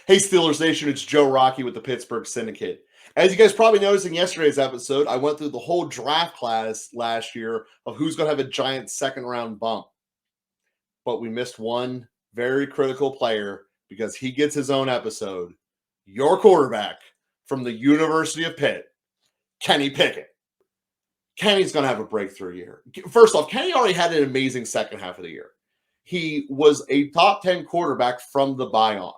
Hey, Steelers Nation, it's Joe Rocky with the Pittsburgh Syndicate. As you guys probably noticed in yesterday's episode, I went through the whole draft class last year of who's going to have a giant second-round bump. But we missed one very critical player because he gets his own episode. Your quarterback from the University of Pitt, Kenny Pickett. Kenny's going to have a breakthrough year. First off, Kenny already had an amazing second half of the year. He was a top 10 quarterback from the bye on.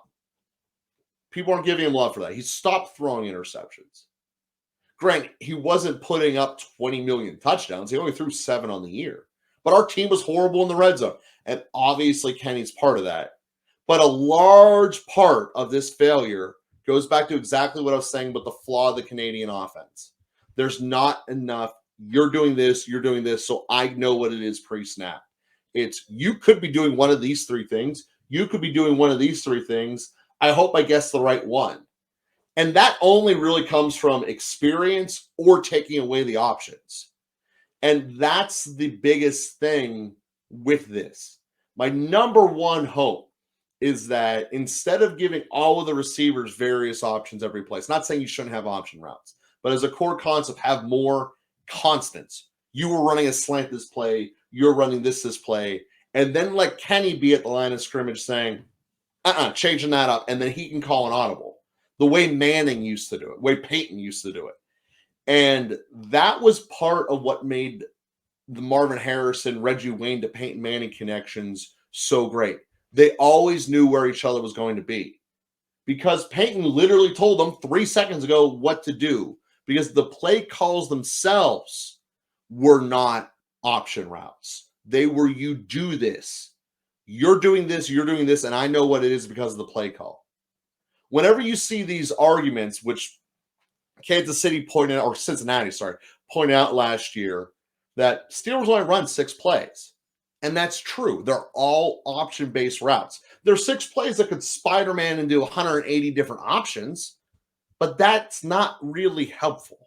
People aren't giving him love for that. He stopped throwing interceptions. Granted, he wasn't putting up 20 million touchdowns. He only threw 7 on the year. But our team was horrible in the red zone. And obviously, Kenny's part of that. But a large part of this failure goes back to exactly what I was saying about the flaw of the Canadian offense. There's not enough. You're doing this, so I know what it is pre-snap. It's you could be doing one of these 3 things. You could be doing one of these 3 things. I hope I guess the right one. And that only really comes from experience or taking away the options. And that's the biggest thing with this. My number one hope is that instead of giving all of the receivers various options every play, it's not saying you shouldn't have option routes, but as a core concept, have more constants. You were running a slant this play, you're running this play, and then let Kenny be at the line of scrimmage saying, changing that up, and then he can call an audible. The way Manning used to do it, the way Peyton used to do it. And that was part of what made the Marvin Harrison, Reggie Wayne to Peyton Manning connections so great. They always knew where each other was going to be. Because Peyton literally told them 3 seconds ago what to do. Because the play calls themselves were not option routes. They were, you do this. You're doing this, and I know what it is because of the play call. Whenever you see these arguments, which Kansas City pointed out, or Cincinnati, pointed out last year, that Steelers only run 6 plays. And that's true. They're all option-based routes. There's 6 plays that could Spider-Man into 180 different options, but that's not really helpful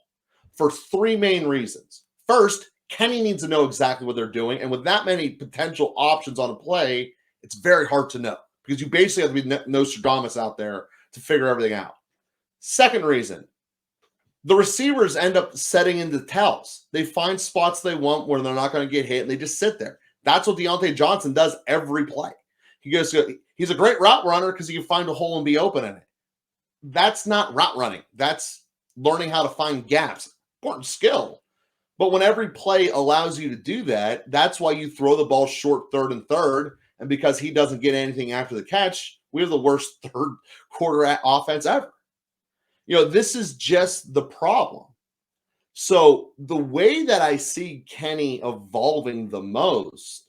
for 3 main reasons. First, Kenny needs to know exactly what they're doing, and with that many potential options on a play, it's very hard to know because you basically have to be Nostradamus out there to figure everything out. Second reason, the receivers end up setting into tells. They find spots they want where they're not going to get hit, and they just sit there. That's what Deontay Johnson does every play. He's a great route runner because he can find a hole and be open in it. That's not route running. That's learning how to find gaps. Important skill. But when every play allows you to do that, that's why you throw the ball short 3rd and 3rd. And because he doesn't get anything after the catch, we have the worst 3rd quarter offense ever. This is just the problem. So the way that I see Kenny evolving the most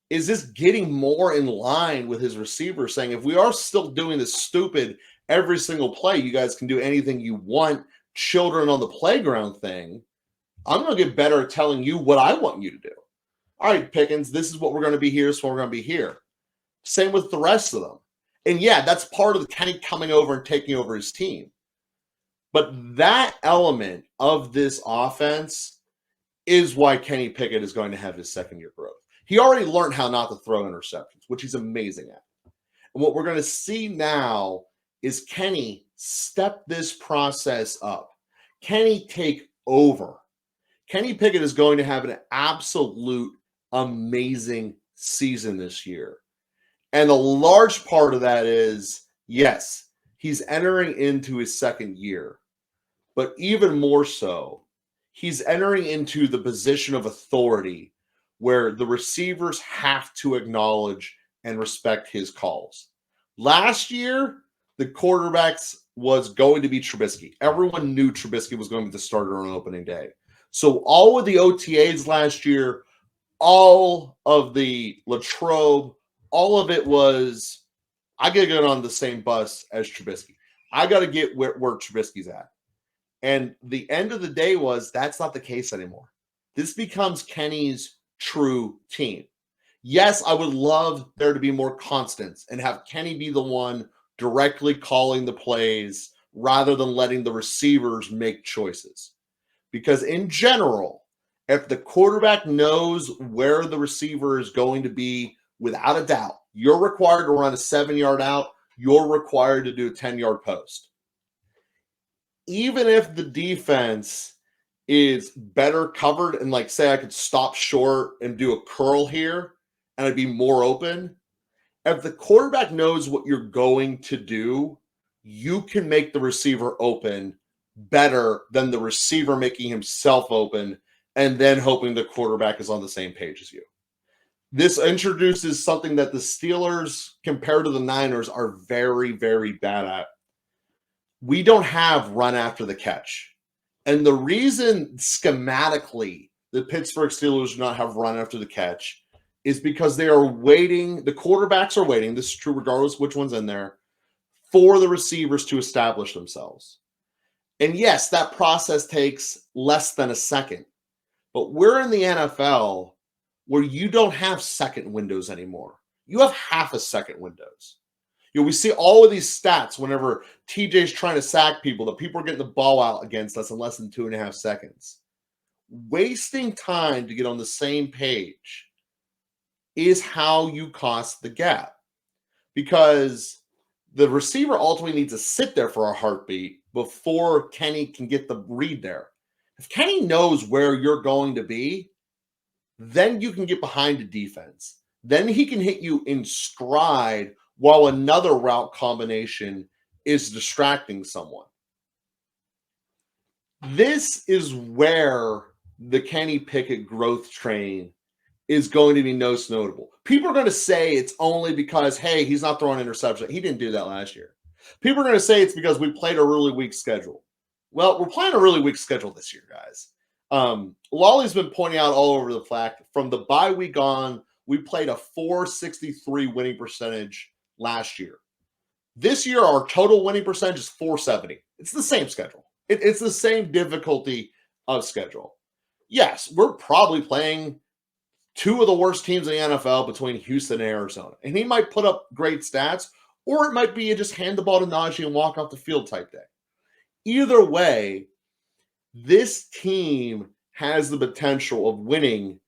is just getting more in line with his receivers, saying, if we are still doing this stupid every single play, you guys can do anything you want, children on the playground thing, I'm going to get better at telling you what I want you to do. All right, Pickens, this is what we're going to be here, so we're going to be here. Same with the rest of them. And yeah, that's part of the Kenny coming over and taking over his team. But that element of this offense is why Kenny Pickett is going to have his second-year growth. He already learned how not to throw interceptions, which he's amazing at. And what we're going to see now is Kenny step this process up. Kenny take over. Kenny Pickett is going to have an absolute amazing season this year. And a large part of that is, yes, he's entering into his second year. But even more so, he's entering into the position of authority where the receivers have to acknowledge and respect his calls. Last year, the quarterbacks was going to be Trubisky. Everyone knew Trubisky was going to be the starter on opening day. So all of the OTAs last year, all of the Latrobe, all of it was, I got to get on the same bus as Trubisky. I got to get where Trubisky's at. And the end of the day was, that's not the case anymore. This becomes Kenny's true team. Yes, I would love there to be more constants and have Kenny be the one directly calling the plays rather than letting the receivers make choices. Because in general, if the quarterback knows where the receiver is going to be, without a doubt, you're required to run a 7-yard out. you're required to do a 10-yard post. Even if the defense is better covered and, like, say I could stop short and do a curl here and I'd be more open, if the quarterback knows what you're going to do, you can make the receiver open better than the receiver making himself open and then hoping the quarterback is on the same page as you. This introduces something that the Steelers, compared to the Niners, are very, very bad at. We don't have run after the catch. And the reason schematically the Pittsburgh Steelers do not have run after the catch is because they are waiting. The quarterbacks are waiting. This is true regardless of which one's in there, for the receivers to establish themselves. And yes, that process takes less than a second. But we're in the NFL where you don't have second windows anymore. You have half a second windows. We see all of these stats whenever TJ's trying to sack people, that people are getting the ball out against us in less than 2.5 seconds. Wasting time to get on the same page is how you cost the gap, because the receiver ultimately needs to sit there for a heartbeat before Kenny can get the read there. If Kenny knows where you're going to be, then you can get behind the defense. Then he can hit you in stride while another route combination is distracting someone. This is where the Kenny Pickett growth train is going to be most notable. People are going to say it's only because, hey, he's not throwing interception. He didn't do that last year. People are going to say it's because we played a really weak schedule. Well, we're playing a really weak schedule this year, guys. Lolly's been pointing out all over the fact from the bye week on, we played a .463 winning percentage last year. This year, our total winning percentage is .470. It's the same schedule. It's the same difficulty of schedule. Yes, we're probably playing two of the worst teams in the NFL between Houston and Arizona. And he might put up great stats, or it might be a just hand the ball to Najee and walk off the field type day. Either way, this team has the potential of winning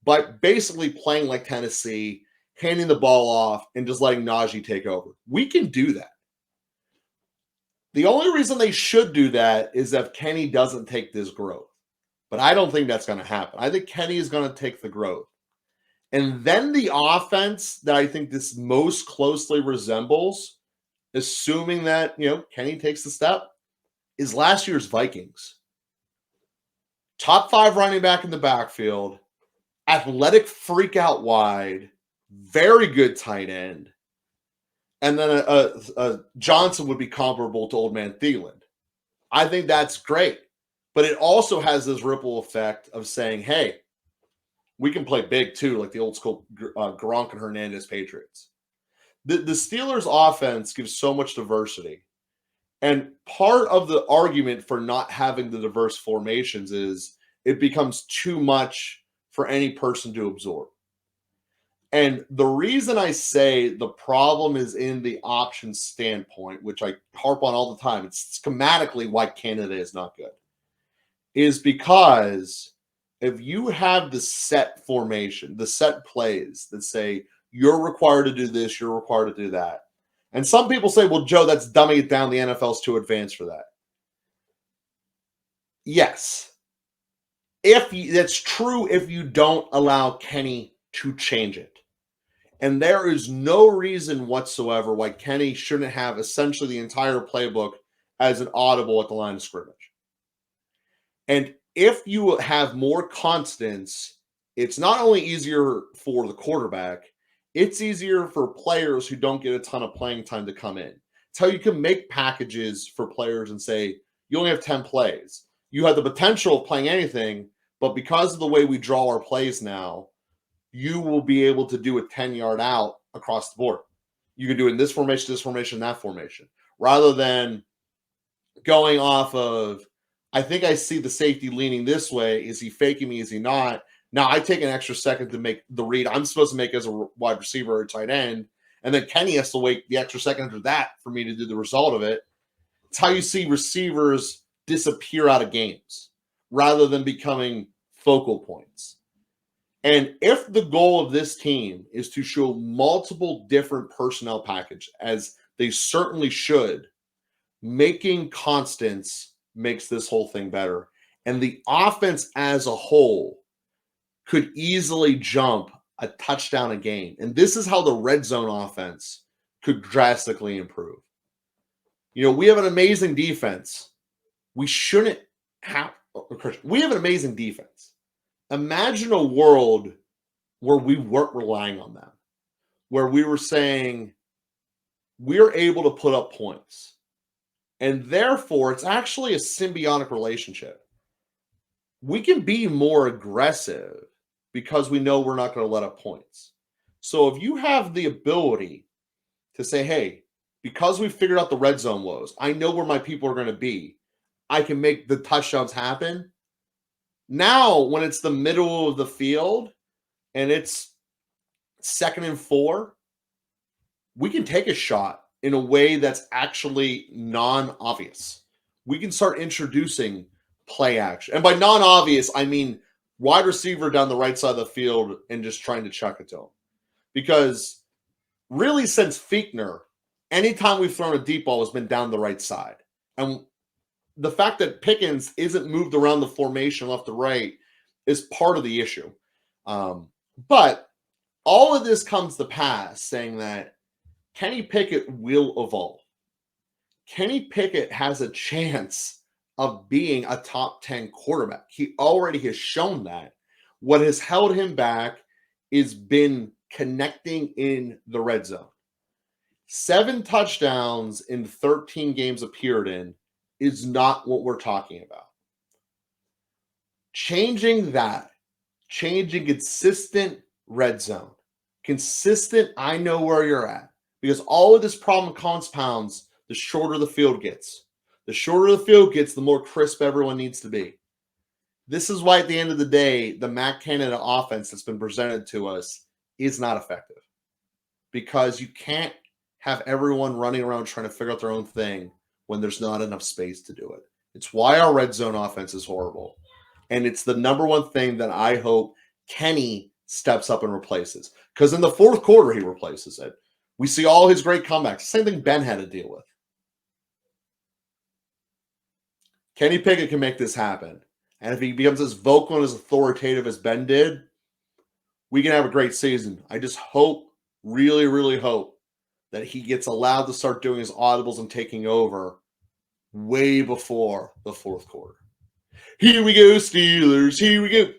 by basically playing like Tennessee, handing the ball off, and just letting Najee take over. We can do that. The only reason they should do that is if Kenny doesn't take this growth. But I don't think that's going to happen. I think Kenny is going to take the growth. And then the offense that I think this most closely resembles, assuming that, Kenny takes the step, is last year's Vikings. Top 5 running back in the backfield, athletic freak out wide, very good tight end, and then Johnson would be comparable to Old Man Thielen. I think that's great. But it also has this ripple effect of saying, hey, we can play big too, like the old school Gronk and Hernandez Patriots. The Steelers offense gives so much diversity. And part of the argument for not having the diverse formations is it becomes too much for any person to absorb. And the reason I say the problem is in the option standpoint, which I harp on all the time, it's schematically why Canada is not good, is because if you have the set formation, the set plays that say you're required to do this, you're required to do that. And some people say, well, Joe, that's dumbing it down. The NFL's too advanced for that. Yes. That's true if you don't allow Kenny to change it. And there is no reason whatsoever why Kenny shouldn't have essentially the entire playbook as an audible at the line of scrimmage. And if you have more constants, it's not only easier for the quarterback, it's easier for players who don't get a ton of playing time to come in. It's how you can make packages for players and say, you only have 10 plays. You have the potential of playing anything, but because of the way we draw our plays now, you will be able to do a 10-yard out across the board. You can do it in this formation, that formation, rather than going off of, I think I see the safety leaning this way. Is he faking me? Is he not? Now I take an extra second to make the read I'm supposed to make as a wide receiver or tight end. And then Kenny has to wait the extra second after that for me to do the result of it. It's how you see receivers disappear out of games rather than becoming focal points. And if the goal of this team is to show multiple different personnel package as They certainly should. Making constants makes this whole thing better. And the offense as a whole could easily jump a touchdown a game. And this is how the red zone offense could drastically improve. You know, we have an amazing defense. We shouldn't have, we have an amazing defense. Imagine a world where we weren't relying on them, where we were saying, we're able to put up points. And therefore, it's actually a symbiotic relationship. We can be more aggressive because we know we're not going to let up points. So if you have the ability to say, hey, because we figured out the red zone woes, I know where my people are going to be. I can make the touchdowns happen. Now, when it's the middle of the field and it's 2nd and 4, we can take a shot in a way that's actually non-obvious. We can start introducing play action. And by non-obvious, I mean wide receiver down the right side of the field and just trying to chuck it to him. Because really since Fichtner, anytime we've thrown a deep ball has been down the right side. And the fact that Pickens isn't moved around the formation left to right is part of the issue. But all of this comes to pass saying that Kenny Pickett will evolve. Kenny Pickett has a chance of being a top 10 quarterback. He already has shown that. What has held him back is been connecting in the red zone. 7 touchdowns in 13 games appeared in is not what we're talking about. Changing that, changing consistent red zone, consistent, I know where you're at. Because all of this problem compounds the shorter the field gets. The shorter the field gets, the more crisp everyone needs to be. This is why at the end of the day, the Matt Canada offense that's been presented to us is not effective. Because you can't have everyone running around trying to figure out their own thing when there's not enough space to do it. It's why our red zone offense is horrible. And it's the number one thing that I hope Kenny steps up and replaces. Because in the 4th quarter, he replaces it. We see all his great comebacks. Same thing Ben had to deal with. Kenny Pickett can make this happen. And if he becomes as vocal and as authoritative as Ben did, we can have a great season. I just hope, really, really hope, that he gets allowed to start doing his audibles and taking over way before the 4th quarter. Here we go, Steelers. Here we go.